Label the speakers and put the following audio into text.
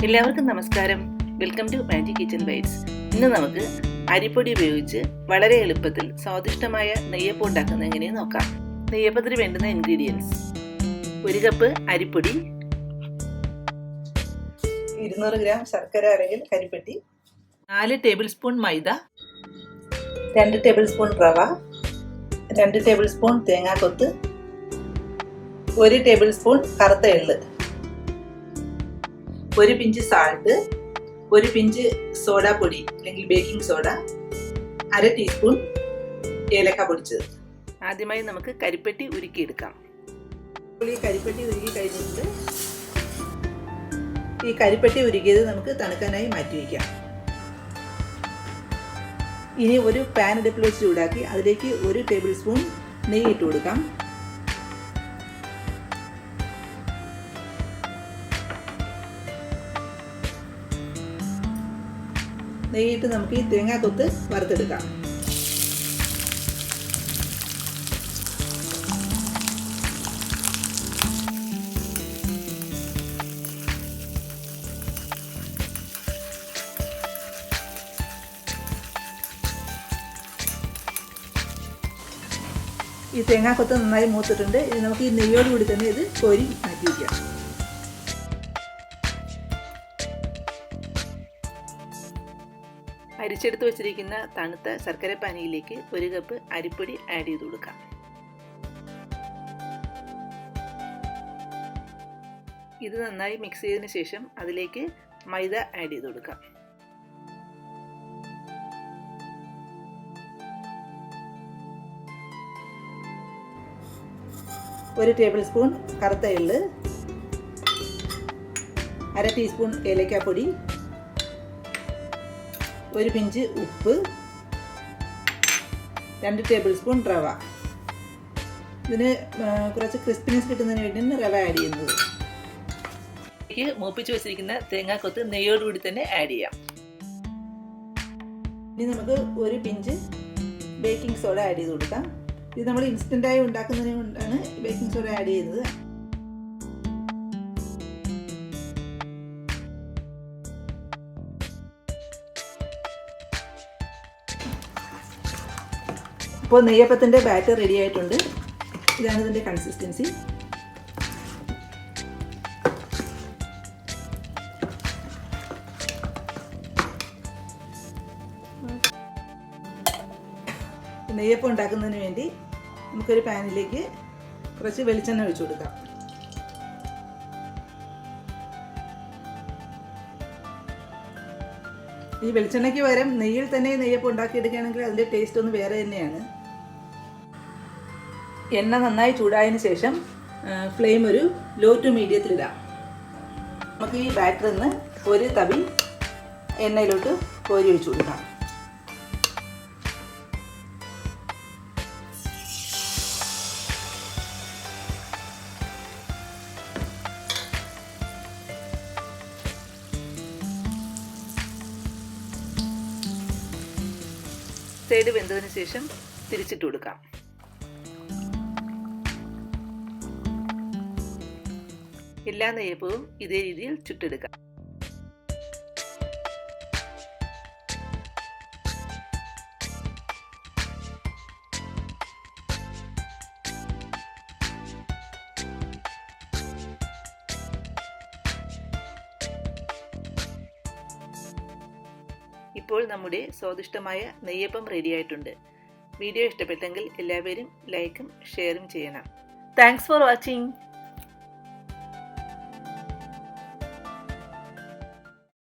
Speaker 1: എല്ലാവർക്കും നമസ്കാരം. Welcome to Magic Kitchen Bites. ഇന്ന് നമുക്ക് അരിപ്പൊടി ഉപയോഗിച്ച് വളരെ എളുപ്പത്തിൽ സ്വാദിഷ്ടമായ നെയ്യപ്പം ഉണ്ടാക്കുന്നത് എങ്ങനെയെന്ന് നോക്കാം. നെയ്യപ്പത്തിന് വേണ്ടുന്ന ഇൻഗ്രീഡിയൻസ്: 1 കപ്പ് അരിപ്പൊടി,
Speaker 2: 200 ഗ്രാം ശർക്കര അല്ലെങ്കിൽ കരിപ്പെട്ടി,
Speaker 1: 4 ടേബിൾ സ്പൂൺ മൈദ,
Speaker 2: 2 ടേബിൾ സ്പൂൺ റവ, 2 ടേബിൾ സ്പൂൺ തേങ്ങാക്കൊത്ത്, 1 ടേബിൾ സ്പൂൺ കറുത്ത എള്ള്, 1 പിഞ്ച് സാൾട്ട്, 1 പിഞ്ച് സോഡാ പൊടി അല്ലെങ്കിൽ ബേക്കിംഗ് സോഡ, 1/2 ടീസ്പൂൺ ഏലക്ക പൊടിച്ചത്.
Speaker 1: ആദ്യമായി നമുക്ക് കരിപ്പെട്ടി ഉരുക്കിയെടുക്കാം.
Speaker 2: ഈ കരിപ്പെട്ടി ഉരുക്കി കഴിഞ്ഞിട്ട് ഈ കരിപ്പെട്ടി ഉരുക്കിയത് നമുക്ക് തണുക്കാനായി മാറ്റി വയ്ക്കാം. ഇനി ഒരു പാൻ അടുപ്പിൽ വെച്ച് ചൂടാക്കി അതിലേക്ക് 1 ടേബിൾ സ്പൂൺ നെയ്യ് ഇട്ട് കൊടുക്കാം. നെയ്യിട്ട് നമുക്ക് ഈ തേങ്ങാക്കൊത്ത് വറുത്തെടുക്കാം. ഈ തേങ്ങാക്കൊത്ത് നന്നായി മൂത്തിട്ടുണ്ട്. ഇനി നമുക്ക് ഈ നെയ്യോട് കൂടി തന്നെ ഇത് കോരി മാറ്റി വയ്ക്കാം.
Speaker 1: അരിച്ചെടുത്ത് വെച്ചിരിക്കുന്ന തണുത്ത ശർക്കര പാനിയിലേക്ക് 1 കപ്പ് അരിപ്പൊടി ആഡ് ചെയ്ത് കൊടുക്കാം. ഇത് നന്നായി മിക്സ് ചെയ്തതിന് ശേഷം അതിലേക്ക് മൈദ ആഡ് ചെയ്ത് കൊടുക്കാം.
Speaker 2: ഒരു ടേബിൾ സ്പൂൺ കറുത്ത എള്ള്, 1/2 ടീസ്പൂൺ ഏലക്കാപ്പൊടി, 1 പിഞ്ച് ഉപ്പ്, 2 ടേബിൾ സ്പൂൺ റവ. ഇതിന് കുറച്ച് ക്രിസ്പിനെസ് കിട്ടുന്നതിന് വേണ്ടിയാണ് റവ ആഡ് ചെയ്യുന്നത്.
Speaker 1: ഇതിലേക്ക് മൂപ്പിച്ച് വെച്ചിരിക്കുന്ന തേങ്ങാക്കൊത്ത് നെയ്യോടുകൂടി തന്നെ ആഡ് ചെയ്യാം.
Speaker 2: ഇനി നമുക്ക് 1 പിഞ്ച് ബേക്കിംഗ് സോഡ ആഡ് ചെയ്ത് കൊടുക്കാം. ഇത് നമ്മൾ ഇൻസ്റ്റൻ്റായി ഉണ്ടാക്കുന്നതിന് കൊണ്ടാണ് ബേക്കിംഗ് സോഡ ആഡ് ചെയ്യുന്നത്. ഇപ്പോൾ നെയ്യപ്പത്തിൻ്റെ ബാറ്റർ റെഡി ആയിട്ടുണ്ട്. ഇതാണ് ഇതിൻ്റെ കൺസിസ്റ്റൻസി. നെയ്യപ്പം ഉണ്ടാക്കുന്നതിന് വേണ്ടി നമുക്കൊരു പാനിലേക്ക് കുറച്ച് വെളിച്ചെണ്ണ ഒഴിച്ചു കൊടുക്കാം. ഈ വെളിച്ചെണ്ണയ്ക്ക് പകരം നെയ്യിൽ തന്നെ നെയ്യപ്പം ഉണ്ടാക്കിയെടുക്കുകയാണെങ്കിൽ അതിൻ്റെ ടേസ്റ്റ് ഒന്ന് വേറെ തന്നെയാണ്. എണ്ണ നന്നായി ചൂടായതിന് ശേഷം ഫ്ലെയിം ഒരു ലോ ടു മീഡിയത്തിലിടാം. നമുക്ക് ഈ ബാറ്ററിൽ നിന്ന് ഒരു തവി എണ്ണയിലോട്ട് കോരി ഒഴിച്ചു കൊടുക്കാം.
Speaker 1: സൈഡ് വെന്തതിന് ശേഷം തിരിച്ചിട്ട് കൊടുക്കാം. എല്ലാ നെയ്യപ്പവും ഇതേ രീതിയിൽ ചുട്ടെടുക്കാം. ഇപ്പോൾ നമ്മുടെ സ്വാദിഷ്ടമായ നെയ്യപ്പം റെഡി ആയിട്ടുണ്ട്. വീഡിയോ ഇഷ്ടപ്പെട്ടെങ്കിൽ എല്ലാവരും ലൈക്കും ഷെയറും ചെയ്യണം. Thanks for watching.